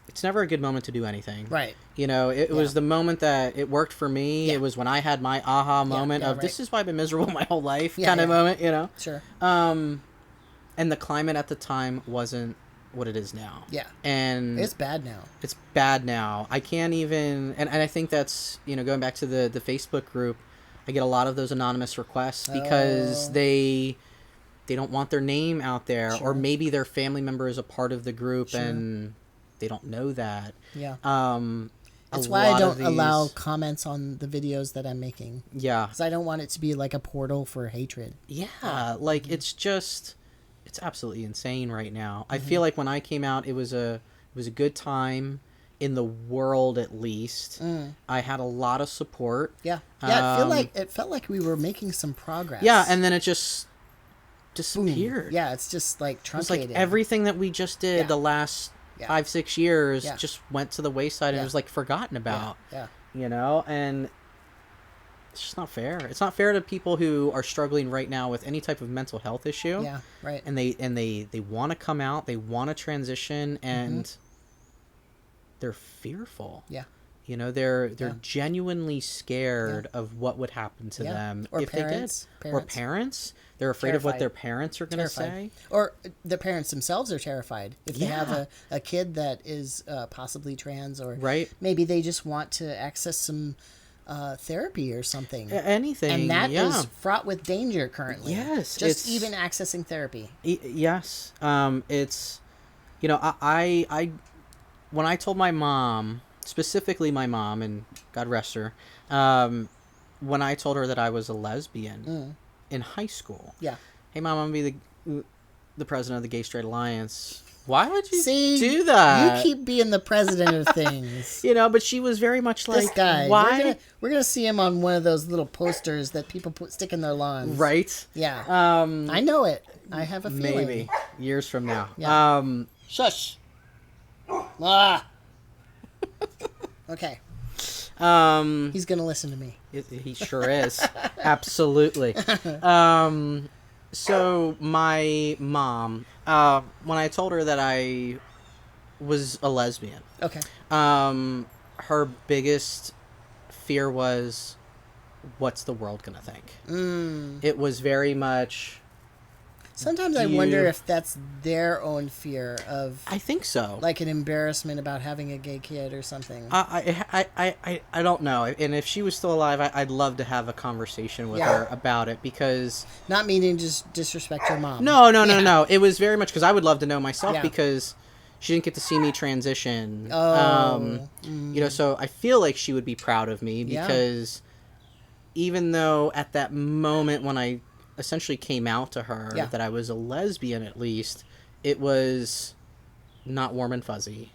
it's never a good moment to do anything. Right. You know, it was the moment that it worked for me. It was when I had my aha moment of this is why I've been miserable my whole life kind of moment, you know? Sure. And the climate at the time wasn't what it is now. Yeah. And it's bad now. It's bad now. I can't even, and I think that's, going back to the Facebook group, I get a lot of those anonymous requests because they don't want their name out there, or maybe their family member is a part of the group and they don't know that. Yeah. That's why I don't allow comments on the videos that I'm making. Yeah. Because I don't want it to be like a portal for hatred. Yeah. Like, it's absolutely insane right now. I feel like when I came out, it was a good time in the world, at least. I had a lot of support. Yeah. Yeah, it felt like we were making some progress. Yeah, and then it just disappeared. Boom. Yeah, it's just like truncated. It's like everything that we just did the last 5-6 years just went to the wayside and it was like forgotten about. Yeah. And it's just not fair. It's not fair to people who are struggling right now with any type of mental health issue. Yeah, right. And they want to come out, they want to transition, and they're fearful. Yeah. They're genuinely scared of what would happen to them or if parents, they did. Or parents. They're afraid of what their parents are going to say. Or the parents themselves are terrified. If they have a kid that is possibly trans, or maybe they just want to access some therapy or something. Anything. And that is fraught with danger currently. Yes. Just even accessing therapy. Yes. It's, I when I told my mom, specifically my mom, and God rest her, when I told her that I was a lesbian in high school. Yeah. Hey, Mom, I'm going to be the president of the Gay Straight Alliance. Why would you do that? You keep being the president of things. But she was very much like, this guy. Why? We're gonna see him on one of those little posters that people stick in their lawns. Right? Yeah. I know it. I have a feeling. Maybe. Years from now. Yeah. Shush. Okay. He's gonna listen to me. He sure is. Absolutely. So my mom, when I told her that I was a lesbian, her biggest fear was, what's the world gonna think? It was very much. Sometimes I wonder if that's their own fear of. I think so. Like an embarrassment about having a gay kid or something. I don't know. And if she was still alive, I'd love to have a conversation with her about it, because. Not meaning to disrespect your mom. No. It was very much because I would love to know myself, because she didn't get to see me transition. So I feel like she would be proud of me, because even though at that moment when I essentially came out to her that I was a lesbian, at least it was not warm and fuzzy.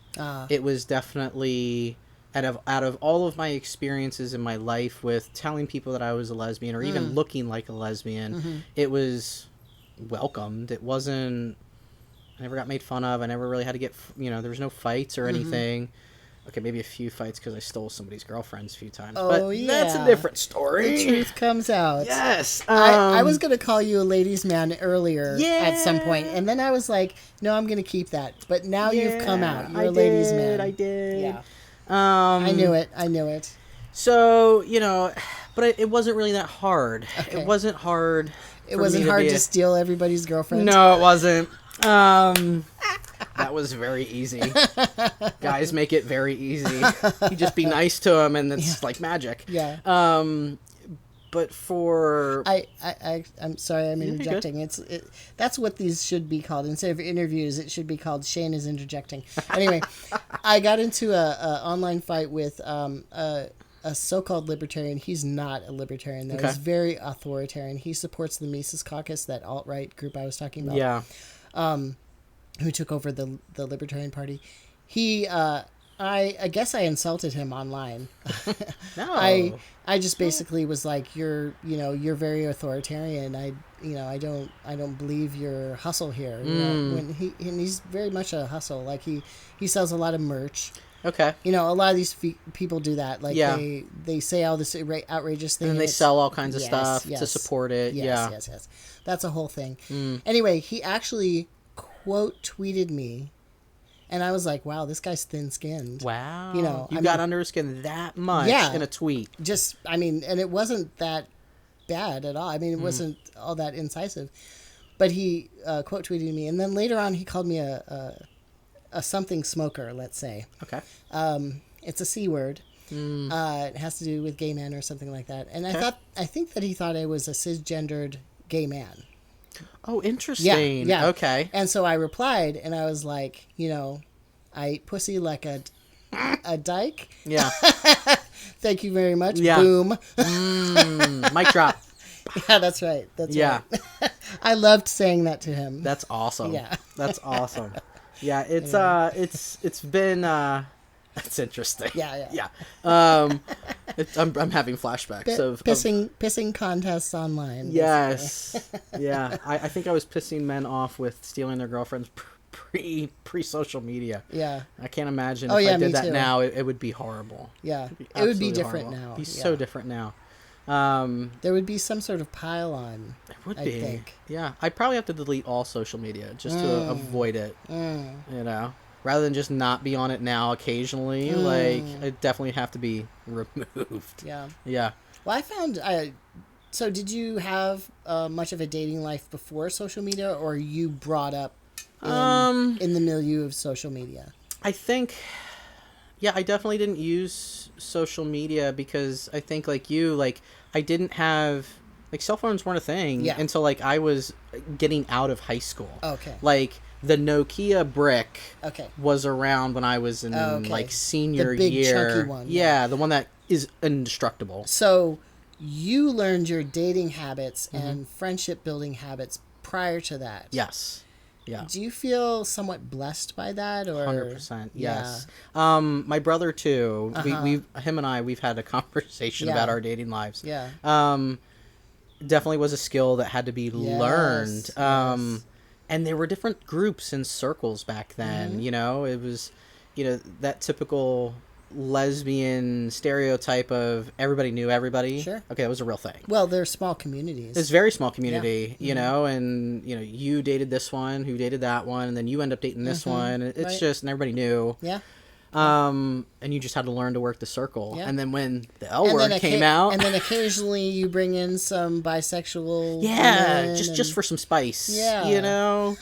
It was definitely out of all of my experiences in my life with telling people that I was a lesbian, or even looking like a lesbian, it was welcomed. It wasn't. I never got made fun of. I never really had to get. There was no fights or anything. Okay, maybe a few fights because I stole somebody's girlfriends a few times. But that's a different story. The truth comes out. Yes. I was going to call you a ladies' man earlier at some point, and then I was like, no, I'm going to keep that. But now you've come out. You're a ladies' man. I did. Yeah. I knew it. So, but it wasn't really that hard. Okay. It wasn't hard. It wasn't hard to steal everybody's girlfriend? No, it wasn't. That was very easy. Guys make it very easy. You just be nice to them, and it's like magic. Yeah. But for I'm sorry, I'm interjecting. That's what these should be called. Instead of interviews, it should be called Shane is interjecting. Anyway, I got into a online fight with a so-called libertarian. He's not a libertarian, though. He's very authoritarian. He supports the Mises Caucus, that alt-right group I was talking about. Yeah. Who took over the Libertarian Party. He, I guess I insulted him online. No. I just basically was like, you're very authoritarian. I don't believe your hustle here. And he's very much a hustle. Like he sells a lot of merch. Okay. A lot of these people do that. Like they say all this outrageous thing. And they sell all kinds of stuff to support it. Yes. That's a whole thing. Anyway, he actually quote tweeted me, and I was like, wow, this guy's thin-skinned. Wow. You got under his skin that much in a tweet. And it wasn't that bad at all. It wasn't all that incisive. But he quote tweeted me, and then later on he called me a a something smoker, let's say. Okay. It's a C word. It has to do with gay men or something like that. And I think that he thought I was a cisgendered gay man. Oh, interesting. Yeah. Okay. And so I replied, and I was like, I eat pussy like a dyke. Yeah. Thank you very much. Yeah. Boom. Mic drop. Yeah, that's right. That's right. I loved saying that to him. That's awesome. Yeah. That's awesome. Yeah, it's been that's interesting. Yeah. I'm having flashbacks of pissing contests online. Yes. Yeah. I think I was pissing men off with stealing their girlfriends pre social media. Yeah. I can't imagine if I did that too. Now it would be horrible. Yeah. It would be different horrible. now. It'd be so different now. There would be some sort of pile on. It would I think. Yeah. I'd probably have to delete all social media just to avoid it. Rather than just not be on it now occasionally, it definitely have to be removed. Yeah. Yeah. Well, I found so did you have much of a dating life before social media, or you brought up in the milieu of social media? I think, I definitely didn't use social media because I think like you, I didn't have, cell phones weren't a thing until I was getting out of high school. Okay. The Nokia brick was around when I was in senior the big, year. Chunky one. Yeah, the one that is indestructible. So you learned your dating habits and friendship building habits prior to that. Yes. Yeah. Do you feel somewhat blessed by that, or 100%? Yes. Yeah. My brother too. Him and I, we've had a conversation about our dating lives. Yeah. Definitely was a skill that had to be learned. Yes. And there were different groups and circles back then. It was, that typical lesbian stereotype of everybody knew everybody. Sure. Okay, that was a real thing. Well, they're small communities. It's a very small community, and you dated this one, who dated that one, and then you end up dating this one. It's just, and everybody knew. Yeah. And you just had to learn to work the circle. Yeah. And then when the L word came out, and then occasionally you bring in some bisexual. Yeah, just for some spice. Yeah.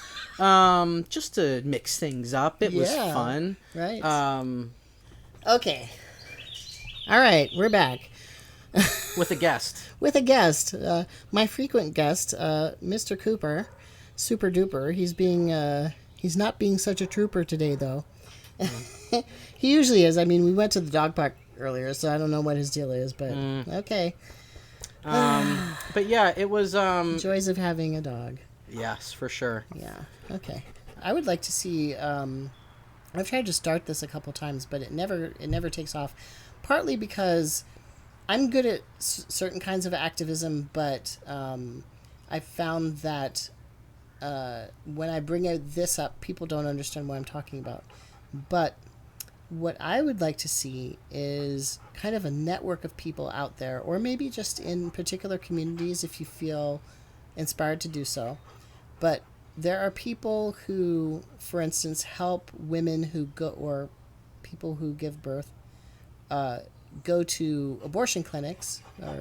Just to mix things up. It was fun. Right. Okay. All right, we're back. With a guest. With a guest. My frequent guest, Mr. Cooper. Super duper. He's not being such a trooper today, though. He usually is. I mean, we went to the dog park earlier, so I don't know what his deal is, but okay. But yeah, it was... joys of having a dog. Yes, for sure. Yeah, okay. I would like to see... I've tried to start this a couple times, but it never takes off. Partly because I'm good at certain kinds of activism, but I found that when I bring this up, people don't understand what I'm talking about. But what I would like to see is kind of a network of people out there, or maybe just in particular communities if you feel inspired to do so. But there are people who, for instance, help women who go, or people who give birth, go to abortion clinics or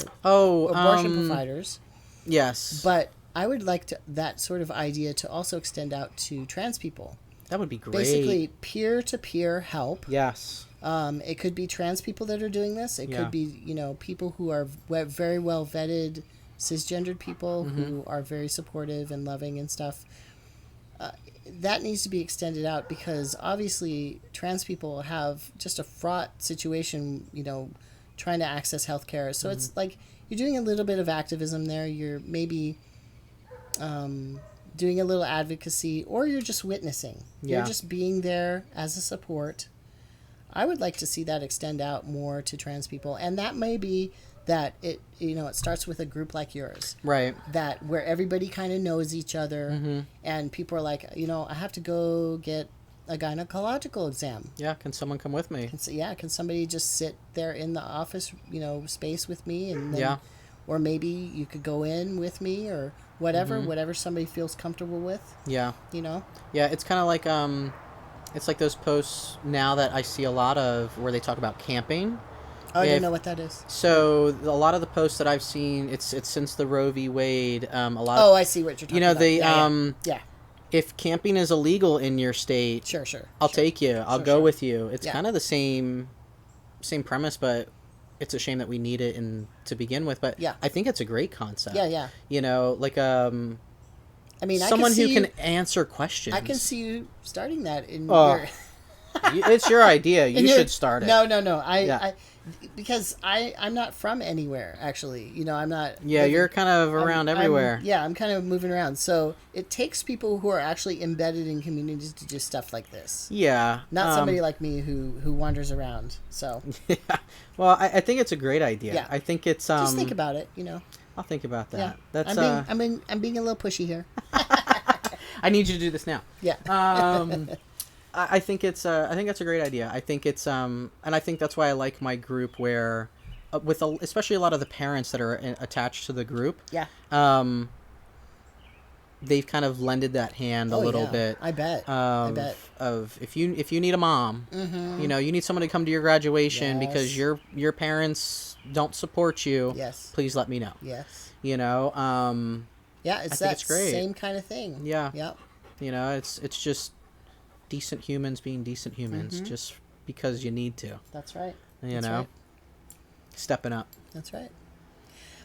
abortion providers. Yes. But I would like that sort of idea to also extend out to trans people. That would be great. Basically, peer-to-peer help. Yes. It could be trans people that are doing this. It could be, people who are very well vetted, cisgendered people who are very supportive and loving and stuff. That needs to be extended out because obviously trans people have just a fraught situation, trying to access healthcare. So it's like you're doing a little bit of activism there. You're maybe doing a little advocacy, or you're just witnessing. You're just being there as a support. I would like to see that extend out more to trans people, and that may be that it starts with a group like yours, right? That where everybody kind of knows each other, and people are like, I have to go get a gynecological exam. Yeah, can someone come with me? Can somebody just sit there in the office, space with me, and then, or maybe you could go in with me, or whatever somebody feels comfortable with. Yeah. Yeah, it's kind of like it's like those posts now that I see a lot of where they talk about camping. Oh, I didn't know what that is. So a lot of the posts that I've seen, it's since the Roe v. Wade. A lot. Oh, I see what you're talking about. They if camping is illegal in your state, Sure. I'll take you. I'll go with you. It's Yeah. kind of the same premise, but it's a shame that we need it to begin with. But Yeah. I think it's a great concept. Yeah. You know, like I mean, someone who can can answer questions. I can see you starting that in Oh. your... It's your idea. You should start it. No. Because I'm not from anywhere, actually. You know, I'm not... Yeah, you're kind of around everywhere. I'm kind of moving around. So it takes people who are actually embedded in communities to do stuff like this. Yeah. Not somebody like me who wanders around. So... Yeah. Well, I think it's a great idea. Yeah. I think it's... Just think about it, you know. I'll think about that. Yeah. That's I'm being a little pushy here. I need you to do this now. Yeah. I think it's a great idea. I think it's and I think that's why I like my group where with especially a lot of the parents that are attached to the group. Yeah. They've kind of lended that hand a little bit. I bet. Of if you need a mom, you know, you need someone to come to your graduation because your parents don't support you. Yes. Please let me know. Yes. You know. Yeah, it's I think that it's great. same kind of thing. Yeah. Yep. You know, it's just decent humans being decent humans just because you need to. That's right. You know, stepping up. That's right.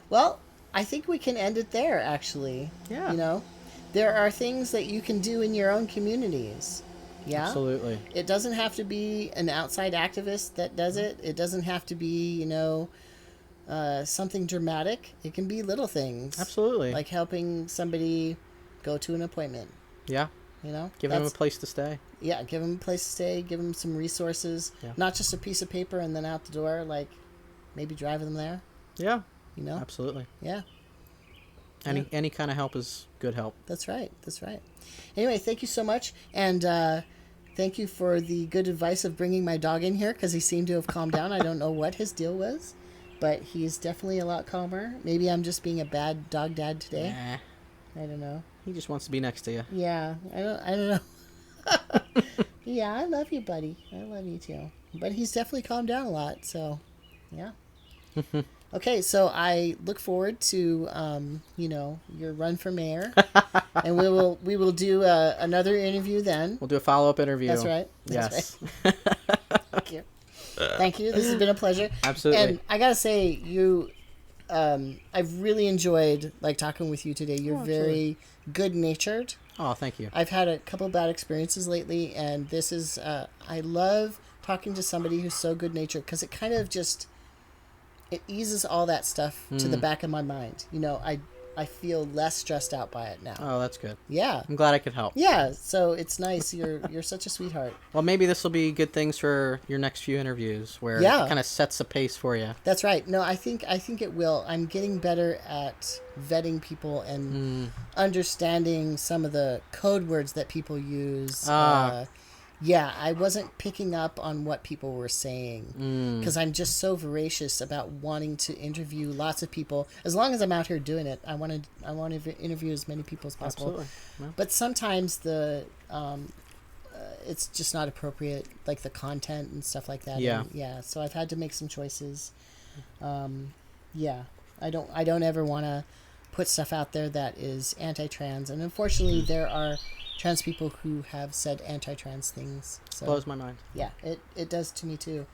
Well, I think we can end it there, actually. Yeah. You know, there are things that you can do in your own communities. Yeah. Absolutely. It doesn't have to be an outside activist that does it. It doesn't have to be, you know, something dramatic. It can be little things. Absolutely. Like helping somebody go to an appointment. Yeah. You know? Give them a place to stay. Yeah, give them a place to stay. Give them some resources. Yeah. Not just a piece of paper and then out the door. Like, maybe drive them there. Yeah. You know? Absolutely. Yeah. Any kind of help is good help. That's right. Anyway, thank you so much. And thank you for the good advice of bringing my dog in here because he seemed to have calmed down. I don't know what his deal was, but he's definitely a lot calmer. Maybe I'm just being a bad dog dad today. Nah. I don't know. He just wants to be next to you. Yeah, I don't know. Yeah, I love you, buddy. I love you too. But he's definitely calmed down a lot, so yeah. Okay, so I look forward to you know, your run for mayor, and we will do another interview then. We'll do a follow-up interview. That's right. Yes. Right. Thank you. This has been a pleasure. Absolutely. And I gotta say, you, I've really enjoyed like talking with you today. You're very good-natured. Oh, thank you. I've had a couple bad experiences lately, and this is I love talking to somebody who's so good-natured because it kind of just it eases all that stuff to the back of my mind. You know, I feel less stressed out by it now. Oh, that's good. Yeah. I'm glad I could help. Yeah, so it's nice. You're such a sweetheart. Well, maybe this will be good things for your next few interviews where it kind of sets the pace for you. That's right. No, I think it will. I'm getting better at vetting people and understanding some of the code words that people use. Yeah, I wasn't picking up on what people were saying because I'm just so voracious about wanting to interview lots of people. As long as I'm out here doing it, I want to interview as many people as possible. Absolutely. Yeah. But sometimes it's just not appropriate, like the content and stuff like that. Yeah. And, yeah. So I've had to make some choices. Yeah, I don't ever want to put stuff out there that is anti-trans, and unfortunately, there are trans people who have said anti-trans things. So, Blows my mind. yeah, it does to me too,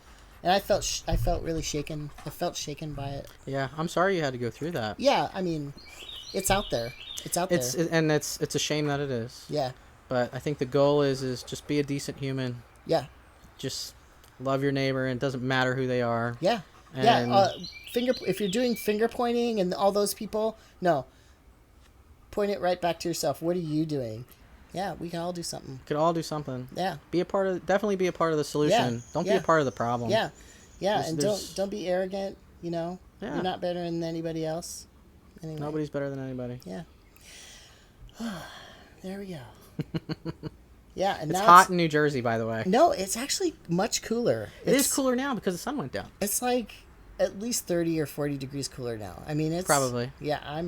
and I felt really shaken. I felt shaken by it. Yeah, I'm sorry you had to go through that. Yeah, I mean, it's out there. It's out there. It's a shame that it is. Yeah. But I think the goal is just be a decent human. Yeah. Just love your neighbor, and it doesn't matter who they are. Yeah. And If you're doing finger pointing and all those people, no. Point it right back to yourself. What are you doing? Yeah, we can all do something. Could all do something. Yeah. Definitely be a part of the solution. Yeah. Don't be a part of the problem. Yeah. Yeah, and There's- don't be arrogant, you know. Yeah. You're not better than anybody else. Anyway. Nobody's better than anybody. Yeah. There we go. Yeah, and It's now hot in New Jersey, by the way. No, it's actually much cooler. It is cooler now because the sun went down. It's like at least 30 or 40 degrees cooler now. I mean, it's Probably. Yeah,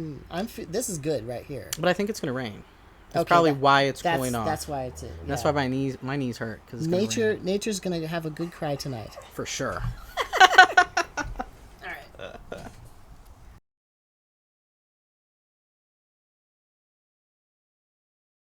this is good right here. But I think it's going to rain. That's Okay, probably why it's cooling off. That's why it's That's why my knees hurt. Cause it's gonna rain. Nature's going to have a good cry tonight. For sure.